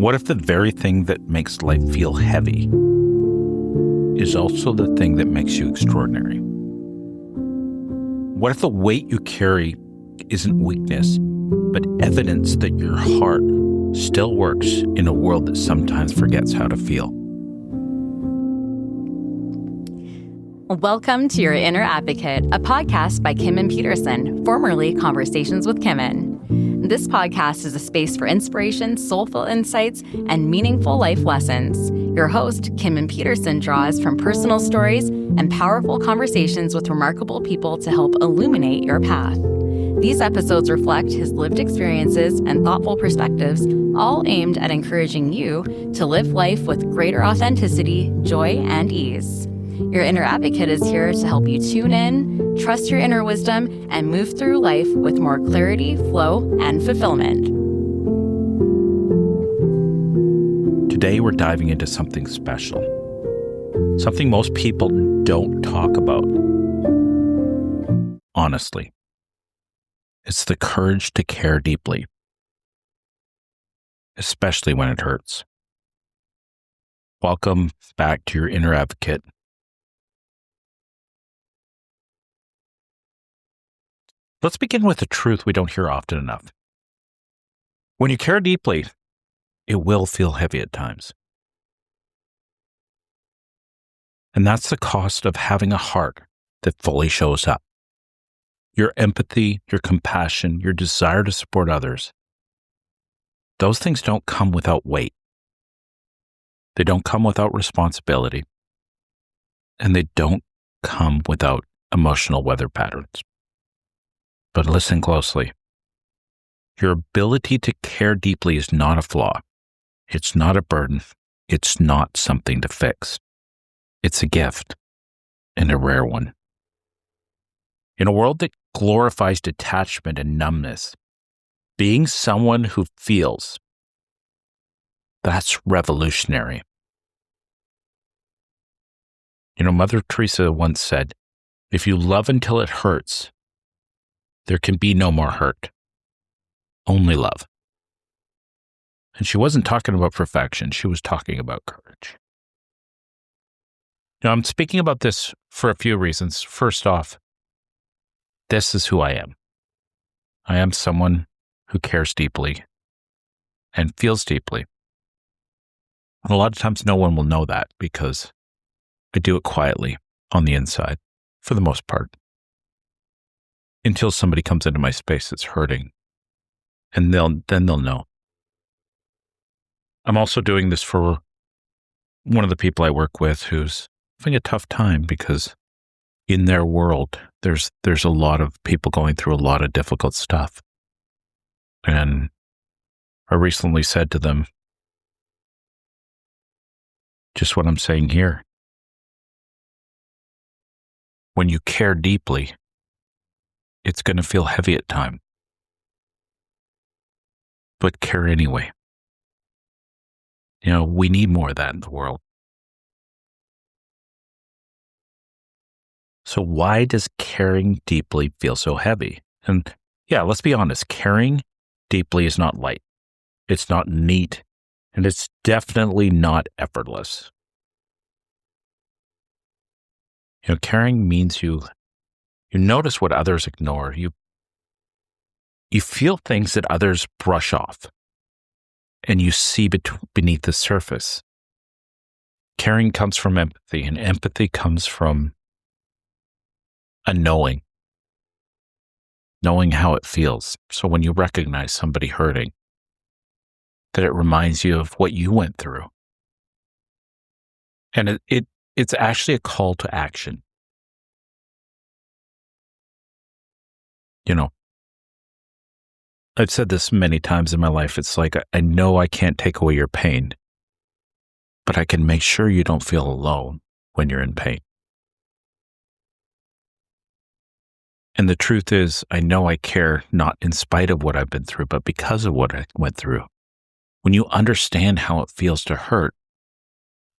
What if the very thing that makes life feel heavy is also the thing that makes you extraordinary? What if the weight you carry isn't weakness, but evidence that your heart still works in a world that sometimes forgets how to feel? Welcome to Your Inner Advocate, a podcast by Kimen Petersen, formerly Conversations with Kimen. This podcast is a space for inspiration, soulful insights, and meaningful life lessons. Your host, Kimen Petersen, draws from personal stories and powerful conversations with remarkable people to help illuminate your path. These episodes reflect his lived experiences and thoughtful perspectives, all aimed at encouraging you to live life with greater authenticity, joy, and ease. Your Inner Advocate is here to help you tune in, trust your inner wisdom, and move through life with more clarity, flow, and fulfillment. Today, we're diving into something special. Something most people don't talk about. Honestly. It's the courage to care deeply. Especially when it hurts. Welcome back to Your Inner Advocate. Let's begin with a truth we don't hear often enough. When you care deeply, it will feel heavy at times. And that's the cost of having a heart that fully shows up. Your empathy, your compassion, your desire to support others, those things don't come without weight. They don't come without responsibility. And they don't come without emotional weather patterns. But listen closely. Your ability to care deeply is not a flaw. It's not a burden. It's not something to fix. It's a gift, and a rare one. In a world that glorifies detachment and numbness, being someone who feels, that's revolutionary. Mother Teresa once said, if you love until it hurts, there can be no more hurt, only love. And she wasn't talking about perfection. She was talking about courage. I'm speaking about this for a few reasons. First off, this is who I am. I am someone who cares deeply and feels deeply. And a lot of times no one will know that because I do it quietly on the inside, for the most part. Until somebody comes into my space that's hurting. And then they'll know. I'm also doing this for one of the people I work with who's having a tough time because in their world, there's a lot of people going through a lot of difficult stuff. And I recently said to them, just what I'm saying here. When you care deeply, it's going to feel heavy at times. But care anyway. We need more of that in the world. So why does caring deeply feel so heavy? And yeah, let's be honest, caring deeply is not light. It's not neat. And it's definitely not effortless. Caring means you notice what others ignore. You feel things that others brush off, and you see beneath the surface. Caring comes from empathy, and empathy comes from a knowing how it feels. So when you recognize somebody hurting, that it reminds you of what you went through. And it's actually a call to action. I've said this many times in my life. It's like, I know I can't take away your pain, but I can make sure you don't feel alone when you're in pain. And the truth is, I know I care not in spite of what I've been through, but because of what I went through. When you understand how it feels to hurt,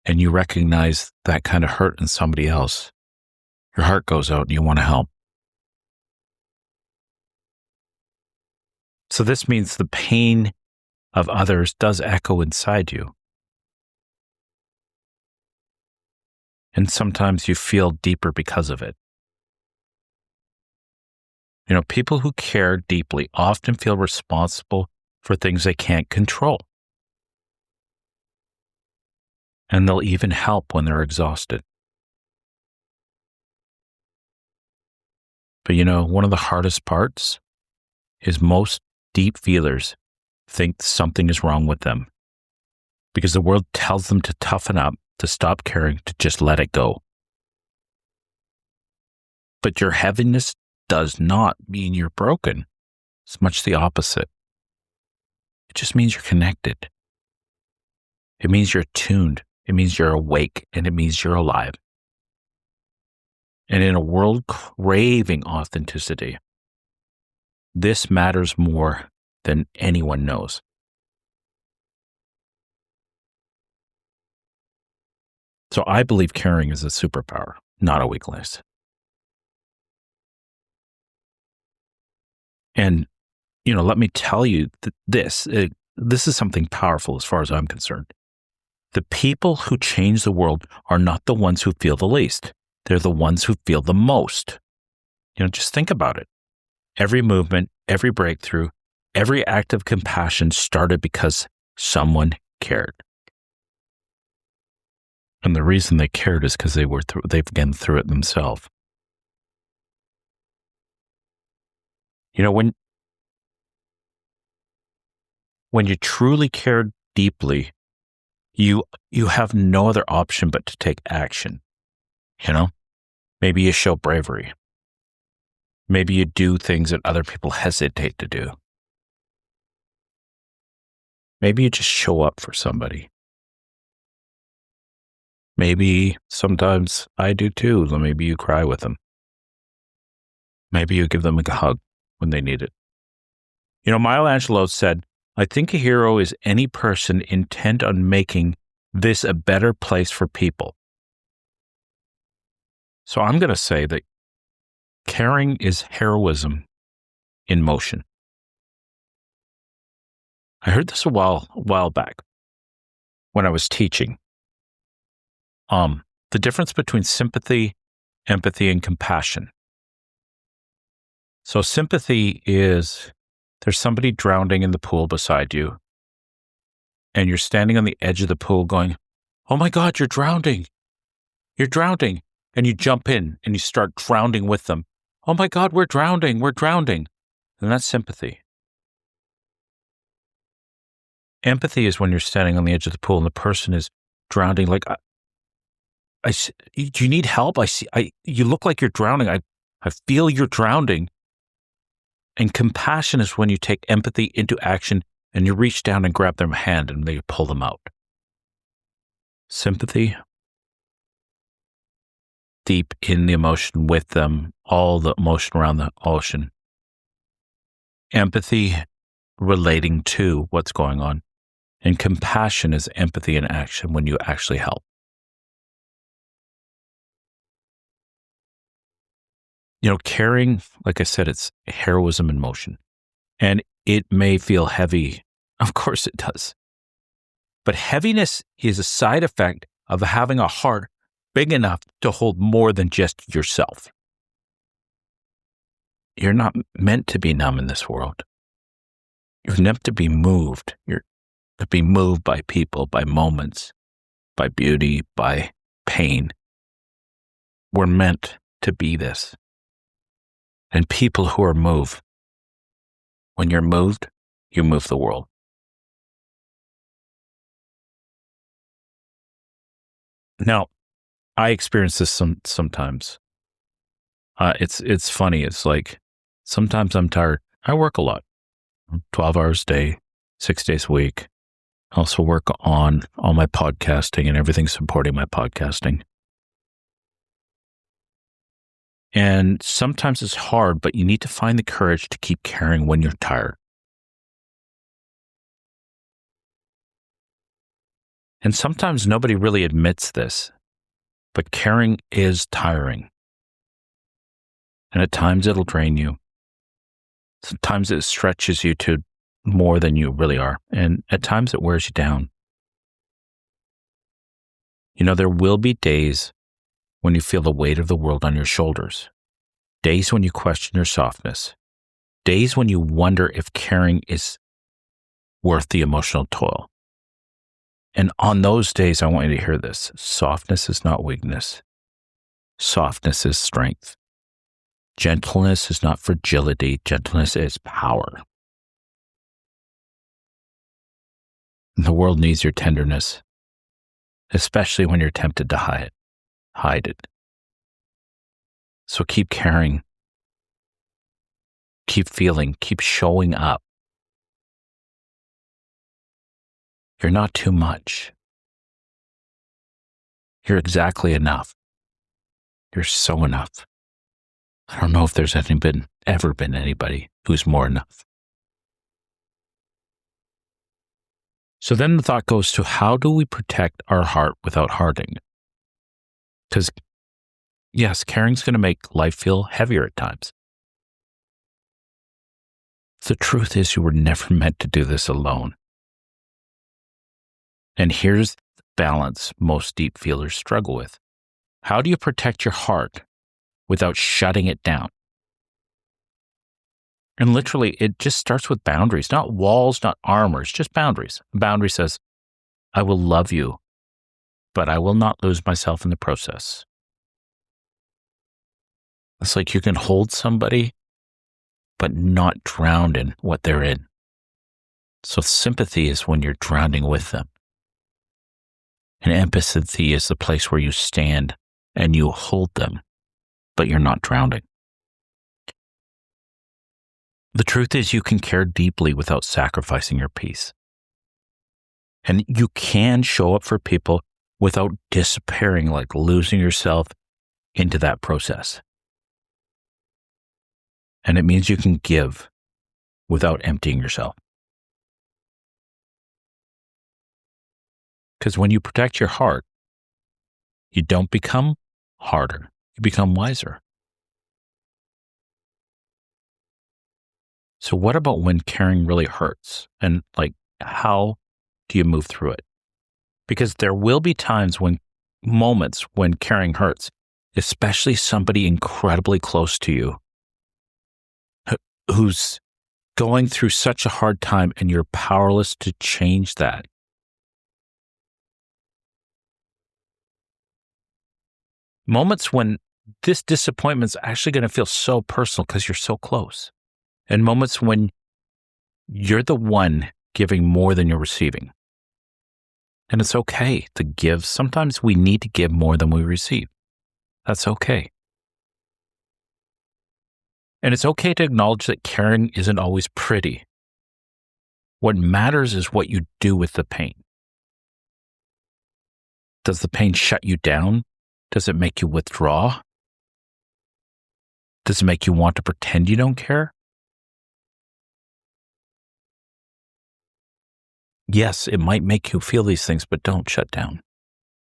and you recognize that kind of hurt in somebody else, your heart goes out and you want to help. So this means the pain of others does echo inside you. And sometimes you feel deeper because of it. People who care deeply often feel responsible for things they can't control. And they'll even help when they're exhausted. But one of the hardest parts is most deep feelers think something is wrong with them because the world tells them to toughen up, to stop caring, to just let it go. But your heaviness does not mean you're broken. It's much the opposite. It just means you're connected. It means you're tuned. It means you're awake, and it means you're alive. And in a world craving authenticity, this matters more than anyone knows. So I believe caring is a superpower, not a weakness. And, let me tell you that this is something powerful as far as I'm concerned. The people who change the world are not the ones who feel the least. They're the ones who feel the most. Just think about it. Every movement, every breakthrough, every act of compassion started because someone cared. And the reason they cared is because they've been through it themselves. When you truly care deeply, you have no other option but to take action. Maybe you show bravery. Maybe you do things that other people hesitate to do. Maybe you just show up for somebody. Maybe sometimes I do too. Maybe you cry with them. Maybe you give them a hug when they need it. Maya Angelou said, "I think a hero is any person intent on making this a better place for people." So I'm going to say that caring is heroism in motion. I heard this a while back when I was teaching. The difference between sympathy, empathy, and compassion. So sympathy is there's somebody drowning in the pool beside you, and you're standing on the edge of the pool going, "Oh my God, you're drowning. You're drowning." And you jump in and you start drowning with them. "Oh my God, we're drowning. We're drowning." And that's sympathy. Empathy is when you're standing on the edge of the pool and the person is drowning. Like, do you need help? You look like you're drowning. I feel you're drowning. And compassion is when you take empathy into action and you reach down and grab their hand and they pull them out. Sympathy, deep in the emotion with them, all the emotion around the ocean. Empathy, relating to what's going on. And compassion is empathy in action when you actually help. Caring, like I said, it's heroism in motion. And it may feel heavy. Of course it does. But heaviness is a side effect of having a heart big enough to hold more than just yourself. You're not meant to be numb in this world. You're meant to be moved. You're to be moved by people, by moments, by beauty, by pain. We're meant to be this. And people who are moved, when you're moved, you move the world. Now, I experience this sometimes. It's funny. It's like sometimes I'm tired. I work a lot, 12 hours a day, 6 days a week. I also work on all my podcasting and everything supporting my podcasting. And sometimes it's hard, but you need to find the courage to keep caring when you're tired. And sometimes nobody really admits this, but caring is tiring. And at times it'll drain you. Sometimes it stretches you to more than you really are. And at times it wears you down. There will be days when you feel the weight of the world on your shoulders, days when you question your softness, days when you wonder if caring is worth the emotional toil. And on those days, I want you to hear this. Softness is not weakness. Softness is strength. Gentleness is not fragility. Gentleness is power. The world needs your tenderness, especially when you're tempted to hide it. So keep caring. Keep feeling. Keep showing up. You're not too much. You're exactly enough. You're so enough. I don't know if there's ever been anybody who's more enough. So then the thought goes to, how do we protect our heart without hardening? Because yes, caring's going to make life feel heavier at times. The truth is, you were never meant to do this alone. And here's the balance most deep feelers struggle with. How do you protect your heart without shutting it down? And literally, it just starts with boundaries, not walls, not armors, just boundaries. A boundary says, I will love you, but I will not lose myself in the process. It's like you can hold somebody, but not drown in what they're in. So sympathy is when you're drowning with them. And empathy is the place where you stand and you hold them, but you're not drowning. The truth is, you can care deeply without sacrificing your peace. And you can show up for people without disappearing, like losing yourself into that process. And it means you can give without emptying yourself. Because when you protect your heart, you don't become harder, you become wiser. So what about when caring really hurts? And how do you move through it? Because there will be moments when caring hurts, especially somebody incredibly close to you who's going through such a hard time and you're powerless to change that. Moments when this disappointment's actually going to feel so personal because you're so close. And moments when you're the one giving more than you're receiving. And it's okay to give. Sometimes we need to give more than we receive. That's okay. And it's okay to acknowledge that caring isn't always pretty. What matters is what you do with the pain. Does the pain shut you down? Does it make you withdraw? Does it make you want to pretend you don't care? Yes, it might make you feel these things, but don't shut down.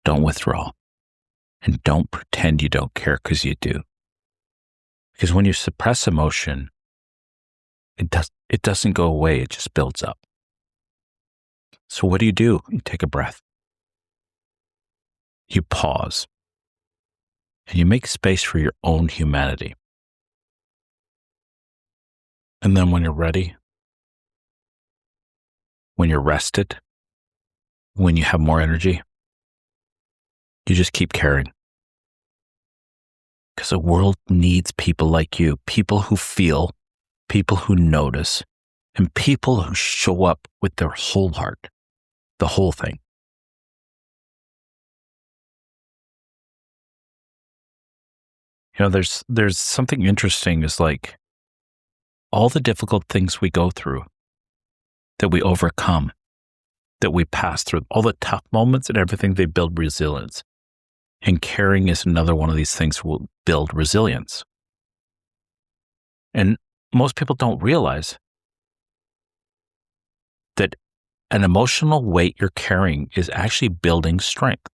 Don't withdraw. And don't pretend you don't care, because you do. Because when you suppress emotion, it doesn't go away, it just builds up. So what do? You take a breath. You pause. And you make space for your own humanity. And then when you're ready, when you're rested, when you have more energy, you just keep caring. Because the world needs people like you, people who feel, people who notice, and people who show up with their whole heart, the whole thing. There's something interesting is all the difficult things we go through, that we overcome, that we pass through, all the tough moments and everything, they build resilience. And caring is another one of these things that will build resilience. And most people don't realize that an emotional weight you're carrying is actually building strength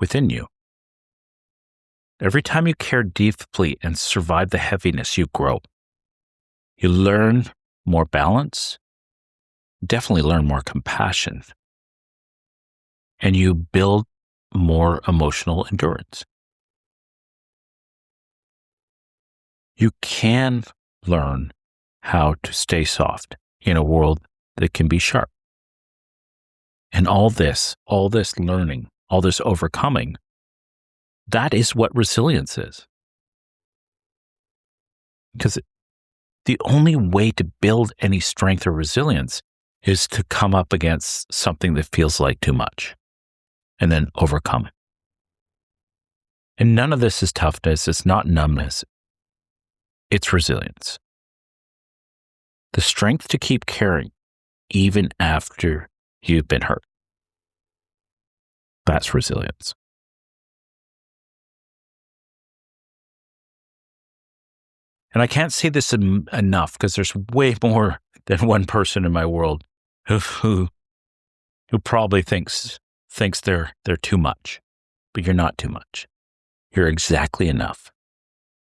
within you. Every time you care deeply and survive the heaviness, you grow. You learn more balance, definitely learn more compassion, and you build more emotional endurance. You can learn how to stay soft in a world that can be sharp. And all this learning, all this overcoming, that is what resilience is. Because the only way to build any strength or resilience is to come up against something that feels like too much and then overcome it. And none of this is toughness. It's not numbness. It's resilience. The strength to keep caring even after you've been hurt. That's resilience. And I can't say this enough because there's way more than one person in my world who probably thinks they're too much, but you're not too much. You're exactly enough.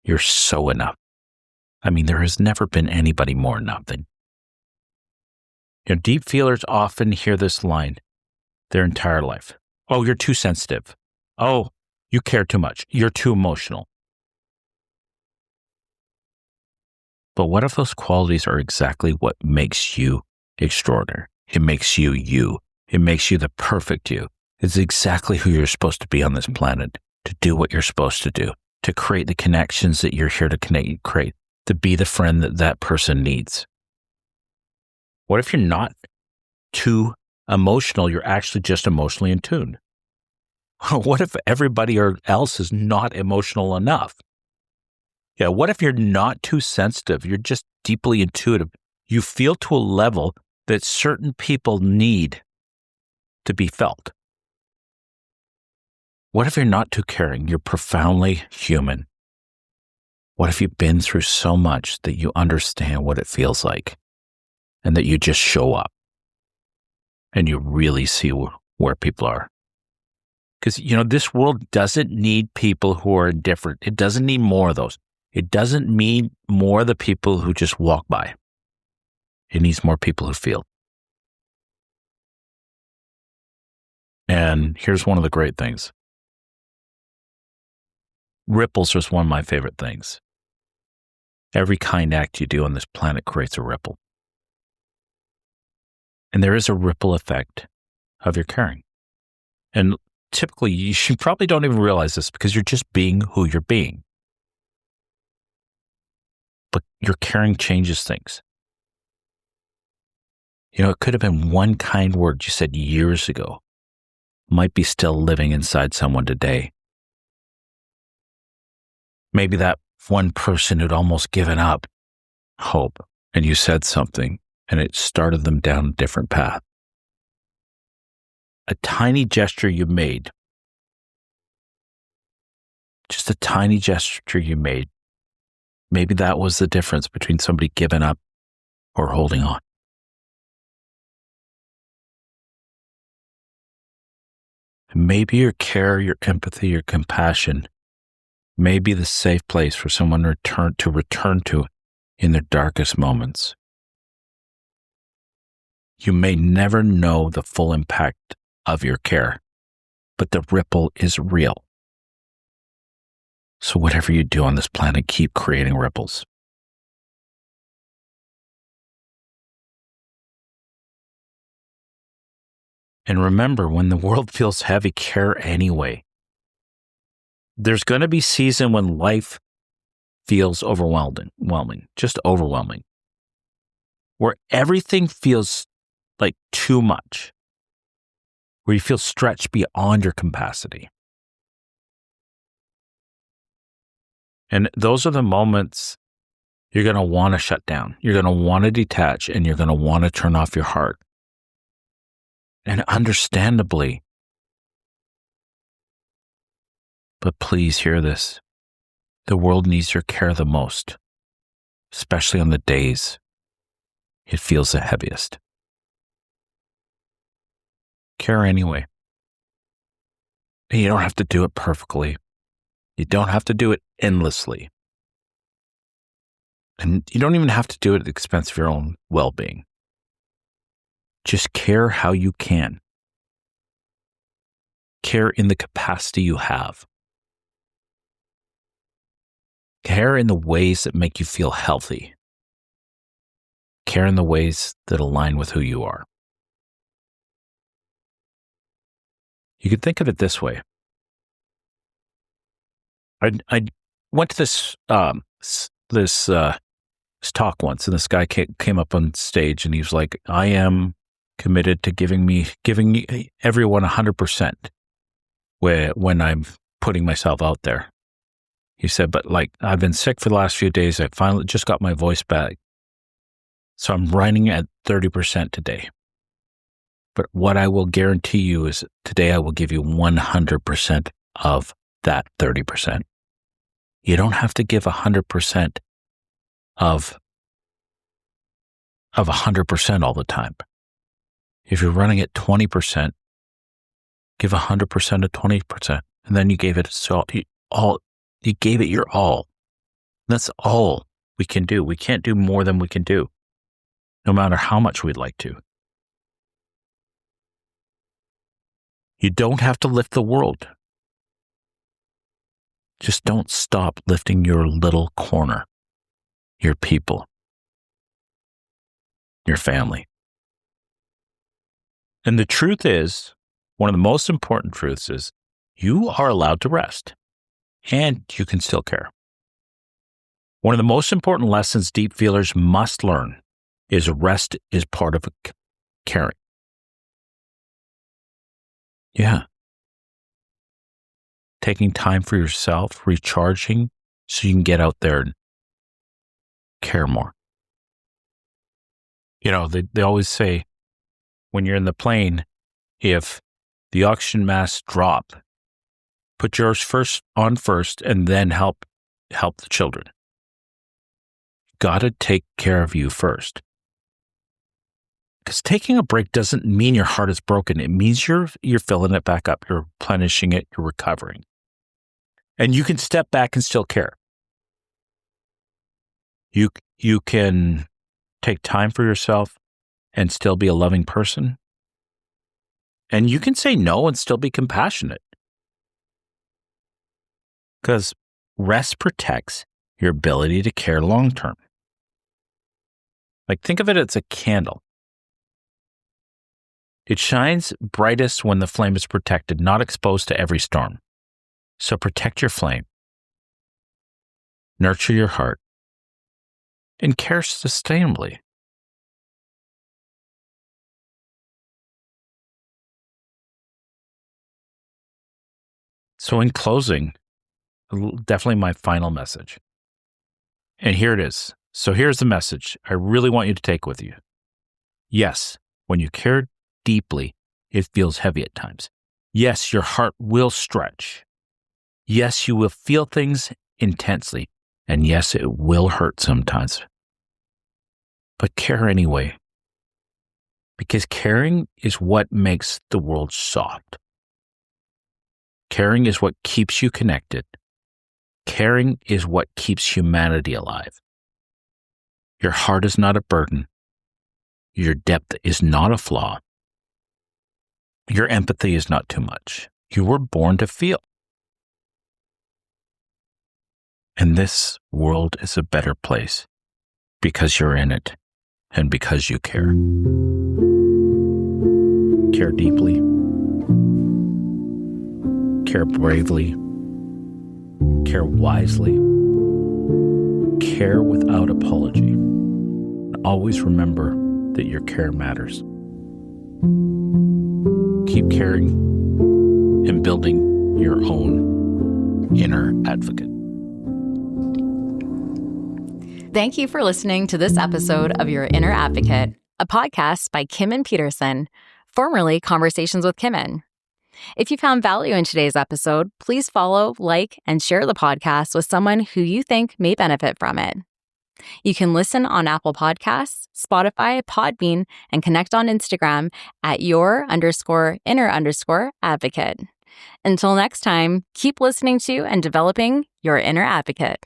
You're so enough. I mean, there has never been anybody more enough than. Deep feelers often hear this line their entire life. Oh, you're too sensitive. Oh, you care too much. You're too emotional. But what if those qualities are exactly what makes you extraordinary? It makes you you. It makes you the perfect you. It's exactly who you're supposed to be on this planet, to do what you're supposed to do, to create the connections that you're here to create, to be the friend that person needs. What if you're not too emotional? You're actually just emotionally in tune. What if everybody else is not emotional enough? Yeah, what if you're not too sensitive? You're just deeply intuitive. You feel to a level that certain people need to be felt. What if you're not too caring? You're profoundly human. What if you've been through so much that you understand what it feels like and that you just show up and you really see where people are? Because, this world doesn't need people who are indifferent. It doesn't need more of those. It doesn't need more of the people who just walk by. It needs more people who feel. And here's one of the great things. Ripples is one of my favorite things. Every kind act you do on this planet creates a ripple. And there is a ripple effect of your caring. And typically, you probably don't even realize this because you're just being who you're being. But your caring changes things. It could have been one kind word you said years ago, might be still living inside someone today. Maybe that one person who'd almost given up hope, and you said something, and it started them down a different path. A tiny gesture you made, just a tiny gesture you made, maybe that was the difference between somebody giving up or holding on. Maybe your care, your empathy, your compassion may be the safe place for someone to return to in their darkest moments. You may never know the full impact of your care, but the ripple is real. So whatever you do on this planet, keep creating ripples. And remember, when the world feels heavy, care anyway. There's going to be a season when life feels overwhelming, just overwhelming, where everything feels like too much, where you feel stretched beyond your capacity. And those are the moments you're going to want to shut down. You're going to want to detach, and you're going to want to turn off your heart. And understandably, but please hear this, the world needs your care the most, especially on the days it feels the heaviest. Care anyway. And you don't have to do it perfectly. You don't have to do it endlessly. And you don't even have to do it at the expense of your own well-being. Just care how you can. Care in the capacity you have. Care in the ways that make you feel healthy. Care in the ways that align with who you are. You could think of it this way. I went to this talk once, and this guy came up on stage, and he was like, "I am committed to giving everyone 100% when I'm putting myself out there." He said, "But like, I've been sick for the last few days. I finally just got my voice back, so I'm running at 30% today. But what I will guarantee you is today I will give you 100% of that 30%. You don't have to give 100% of 100% all the time. If you're running at 20%, give 100% of 20%, and then you gave it you gave it your all. That's all we can do. We can't do more than we can do, no matter how much we'd like to. You don't have to lift the world. Just don't stop lifting your little corner, your people, your family. And the truth is, one of the most important truths is, you are allowed to rest, and you can still care. One of the most important lessons deep feelers must learn is rest is part of caring. Yeah. Taking time for yourself, recharging, so you can get out there and care more. You know, they always say, when you're in the plane, if the oxygen masks drop, put yours first, and then help the children. Got to take care of you first. Because taking a break doesn't mean your heart is broken. It means you're filling it back up. You're replenishing it. You're recovering. And you can step back and still care. You can take time for yourself and still be a loving person. And you can say no and still be compassionate. Because rest protects your ability to care long term. Like, think of it as a candle. It shines brightest when the flame is protected, not exposed to every storm. So protect your flame, nurture your heart, and care sustainably. So in closing, definitely my final message. And here it is. So here's the message I really want you to take with you. Yes, when you care deeply, it feels heavy at times. Yes, your heart will stretch. Yes, you will feel things intensely. And yes, it will hurt sometimes. But care anyway. Because caring is what makes the world soft. Caring is what keeps you connected. Caring is what keeps humanity alive. Your heart is not a burden. Your depth is not a flaw. Your empathy is not too much. You were born to feel. And this world is a better place because you're in it and because you care. Care deeply. Care bravely. Care wisely. Care without apology. And always remember that your care matters. Keep caring and building your own inner advocate. Thank you for listening to this episode of Your Inner Advocate, a podcast by Kimen Petersen, formerly Conversations with Kimen. If you found value in today's episode, please follow, like, and share the podcast with someone who you think may benefit from it. You can listen on Apple Podcasts, Spotify, Podbean, and connect on Instagram at your_inner_advocate. Until next time, keep listening to and developing your inner advocate.